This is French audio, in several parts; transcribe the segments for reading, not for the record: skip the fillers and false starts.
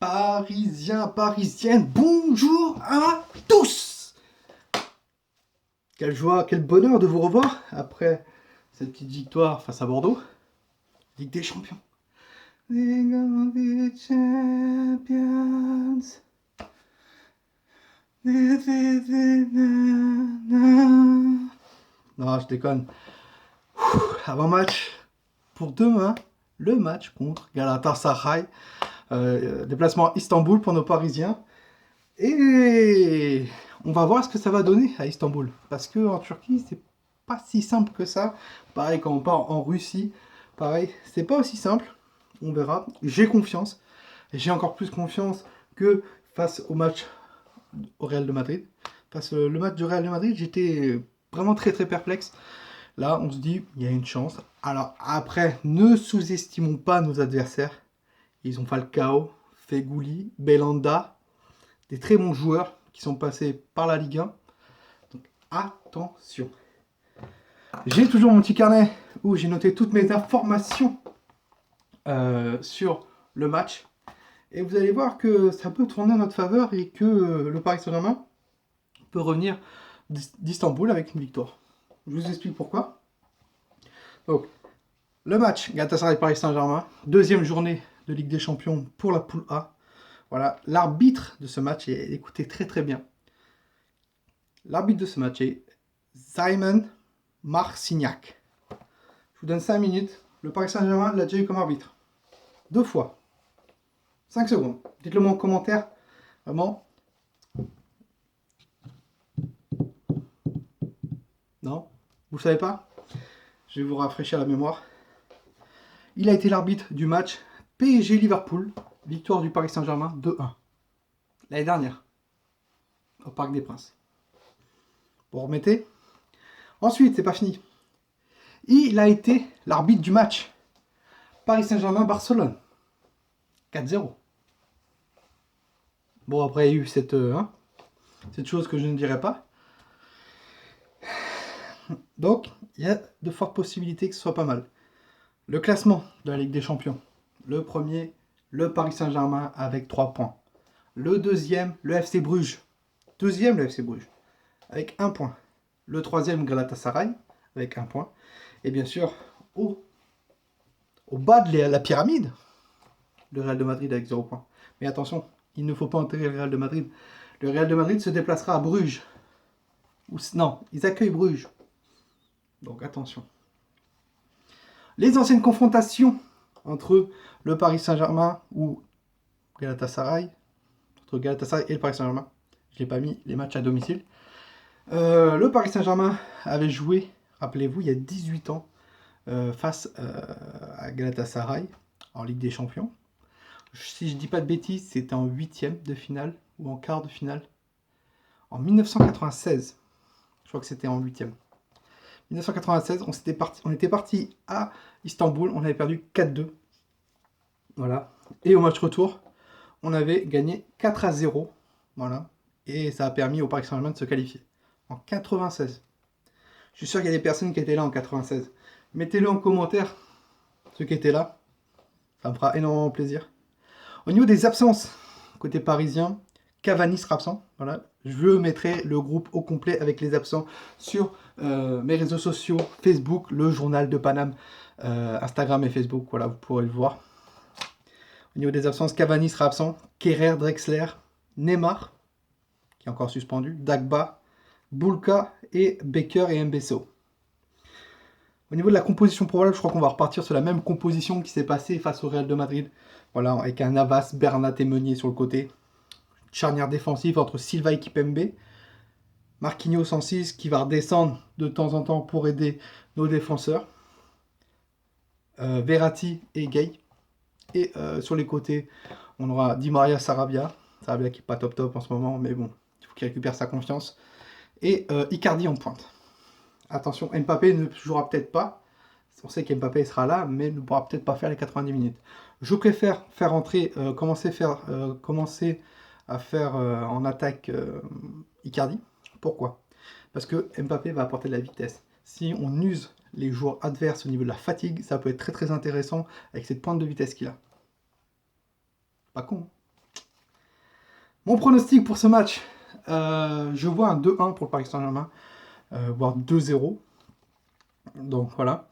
Parisiens, parisiennes, bonjour à tous! Quelle joie, quel bonheur de vous revoir après cette petite victoire face à Bordeaux. Ligue des Champions. League of the Champions. Non, je déconne. Avant-match pour demain, le match contre Galatasaray. Déplacement à Istanbul pour nos Parisiens. Et on va voir ce que ça va donner à Istanbul. Parce que en Turquie, c'est pas si simple que ça. Pareil, quand on part en Russie, pareil, c'est pas aussi simple. On verra. J'ai confiance. J'ai encore plus confiance que face au match au Real de Madrid. Face au match du Real de Madrid, j'étais vraiment très perplexe. Là, on se dit, il y a une chance. Alors après, ne sous-estimons pas nos adversaires. Ils ont Falcao, Feghouli, Belhanda, des très bons joueurs qui sont passés par la Ligue 1. Donc attention. J'ai toujours mon petit carnet où j'ai noté toutes mes informations sur le match. Et vous allez voir que ça peut tourner en notre faveur et que le Paris Saint-Germain peut revenir d'Istanbul avec une victoire. Je vous explique pourquoi. Donc, le match Galatasaray-Paris Saint-Germain, deuxième journée de Ligue des Champions pour la poule A. Voilà, l'arbitre de ce match, et écoutez très bien. L'arbitre de ce match est Simon Marcignac. Je vous donne 5 minutes. Le Paris Saint-Germain l'a déjà eu comme arbitre. 2 fois. 5 secondes. Dites-le moi en commentaire. Vraiment. Non? Vous ne savez pas? Je vais vous rafraîchir la mémoire. Il a été l'arbitre du match PSG-Liverpool. Victoire du Paris Saint-Germain 2-1. L'année dernière. Au Parc des Princes. Vous remettez? Ensuite, c'est pas fini. Il a été l'arbitre du match Paris Saint-Germain-Barcelone. 4-0. Bon, après, il y a eu cette chose que je ne dirai pas. Donc, il y a de fortes possibilités que ce soit pas mal. Le classement de la Ligue des Champions. Le premier, le Paris Saint-Germain avec 3 points. Le deuxième, le FC Bruges. Deuxième, le FC Bruges, avec 1 point. Le troisième, Galatasaray, avec 1 point. Et bien sûr, au bas de la pyramide, le Real de Madrid avec 0 point. Mais attention, il ne faut pas enterrer le Real de Madrid. Le Real de Madrid se déplacera à Bruges. Non, ils accueillent Bruges. Donc attention. Les anciennes confrontations entre le Paris Saint-Germain ou Galatasaray, entre Galatasaray et le Paris Saint-Germain. Je n'ai pas mis les matchs à domicile. Le Paris Saint-Germain avait joué, rappelez-vous, il y a 18 ans, face à Galatasaray en Ligue des Champions. Si je ne dis pas de bêtises, c'était en 8e de finale ou en quart de finale. En 1996, je crois que c'était en 8e. 1996, on était parti à Istanbul, on avait perdu 4-2. Voilà. Et au match retour, on avait gagné 4-0. Voilà. Et ça a permis au Paris Saint-Germain de se qualifier. En 96. Je suis sûr qu'il y a des personnes qui étaient là en 96. Mettez-le en commentaire, ceux qui étaient là. Ça me fera énormément plaisir. Au niveau des absences, côté parisien, Cavani sera absent. Voilà. Je mettrai le groupe au complet avec les absents sur mes réseaux sociaux, Facebook, le journal de Paname, Instagram et Facebook. Voilà, vous pourrez le voir. Au niveau des absences, Cavani sera absent. Kerrer, Drexler, Neymar, qui est encore suspendu, Dagba, Bulka et Baker et Mbesso. Au niveau de la composition probable, je crois qu'on va repartir sur la même composition qui s'est passée face au Real de Madrid. Voilà, avec un Navas, Bernat et Meunier sur le côté. Charnière défensive entre Silva et Kipembe. Marquinhos en 6 qui va redescendre de temps en temps pour aider nos défenseurs. Verratti et Gay. Et sur les côtés, on aura Di Maria, Sarabia. Sarabia qui n'est pas top en ce moment, mais bon, il faut qu'il récupère sa confiance. Et Icardi en pointe. Attention, Mbappé ne jouera peut-être pas. On sait qu'Mbappé sera là, mais ne pourra peut-être pas faire les 90 minutes. Je préfère faire entrer, commencer à faire en attaque Icardi. Pourquoi? Parce que Mbappé va apporter de la vitesse. Si on use les joueurs adverses au niveau de la fatigue, ça peut être très intéressant avec cette pointe de vitesse qu'il a. Pas con. Mon pronostic pour ce match, je vois un 2-1 pour le Paris Saint-Germain, voire 2-0. Donc voilà.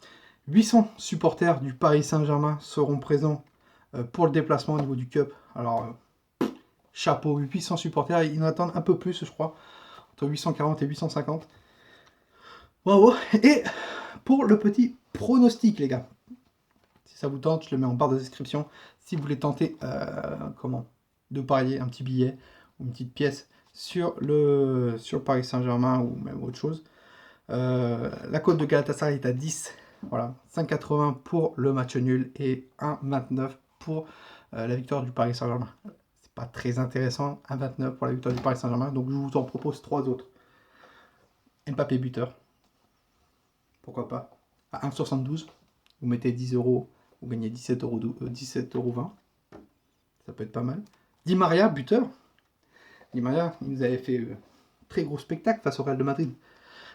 800 supporters du Paris Saint-Germain seront présents pour le déplacement au niveau du Cup. Alors, chapeau, 800 supporters, ils en attendent un peu plus, je crois, entre 840 et 850. Bravo. Et pour le petit pronostic, les gars, si ça vous tente, je le mets en barre de description. Si vous voulez tenter de parier un petit billet ou une petite pièce sur le Paris Saint-Germain ou même autre chose. La cote de Galatasaray est à 10. Voilà, 5,80 pour le match nul et 1,29 pour la victoire du Paris Saint-Germain. C'est pas très intéressant, 1,29 pour la victoire du Paris Saint-Germain. Donc je vous en propose 3 autres. Mbappé buteur. Pourquoi pas. À 1,72. Vous mettez 10 euros, vous gagnez 17,20 €. Ça peut être pas mal. Di Maria, buteur. Di Maria, il nous avait fait très gros spectacle face au Real de Madrid.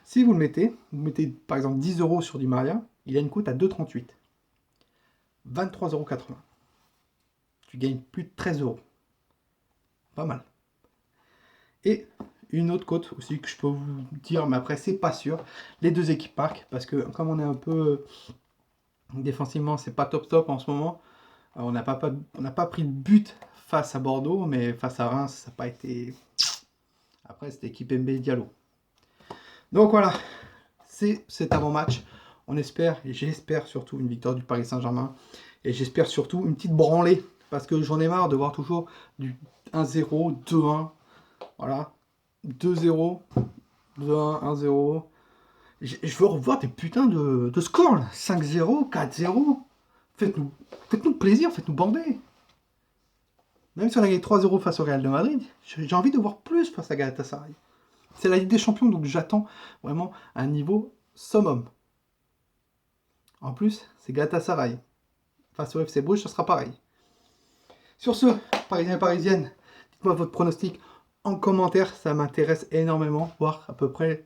Si vous vous mettez par exemple 10 euros sur Di Maria, il a une cote à 2,38. 23,80 €. Tu gagnes plus de 13 euros. Pas mal. Et une autre cote aussi que je peux vous dire, mais après c'est pas sûr. Les deux équipes marquent, parce que comme on est un peu défensivement, c'est pas top en ce moment. On n'a pas pris de but face à Bordeaux, mais face à Reims, ça n'a pas été... Après, c'était équipe MB Diallo. Donc voilà, c'est cet avant-match. On espère, et j'espère surtout une victoire du Paris Saint-Germain. Et j'espère surtout une petite branlée. Parce que j'en ai marre de voir toujours du 1-0, 2-1. Voilà. 2-0, 2-1, 1-0. Je veux revoir des putains de scores là. 5-0, 4-0. Faites-nous plaisir, faites-nous bander. Même si on a gagné 3-0 face au Real de Madrid, j'ai envie de voir plus face à Galatasaray. C'est la Ligue des Champions, donc j'attends vraiment un niveau summum. En plus, c'est Galatasaray. Face au FC Bruges, ce sera pareil. Sur ce, Parisiens et Parisiennes, dites-moi votre pronostic en commentaire, ça m'intéresse énormément, voir à peu près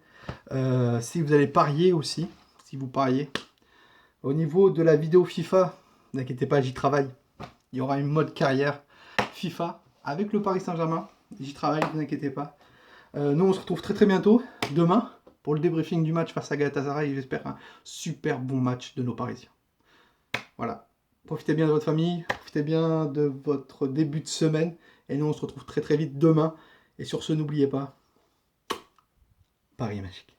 si vous allez parier aussi, si vous pariez. Au niveau de la vidéo FIFA, n'inquiétez pas, j'y travaille. Il y aura une mode carrière FIFA avec le Paris Saint-Germain. J'y travaille, ne vous inquiétez pas. Nous, on se retrouve très bientôt, demain, pour le débriefing du match face à Galatasaray. J'espère un super bon match de nos Parisiens. Voilà. Profitez bien de votre famille, profitez bien de votre début de semaine. Et nous, on se retrouve très vite demain. Et sur ce, n'oubliez pas, Paris est magique.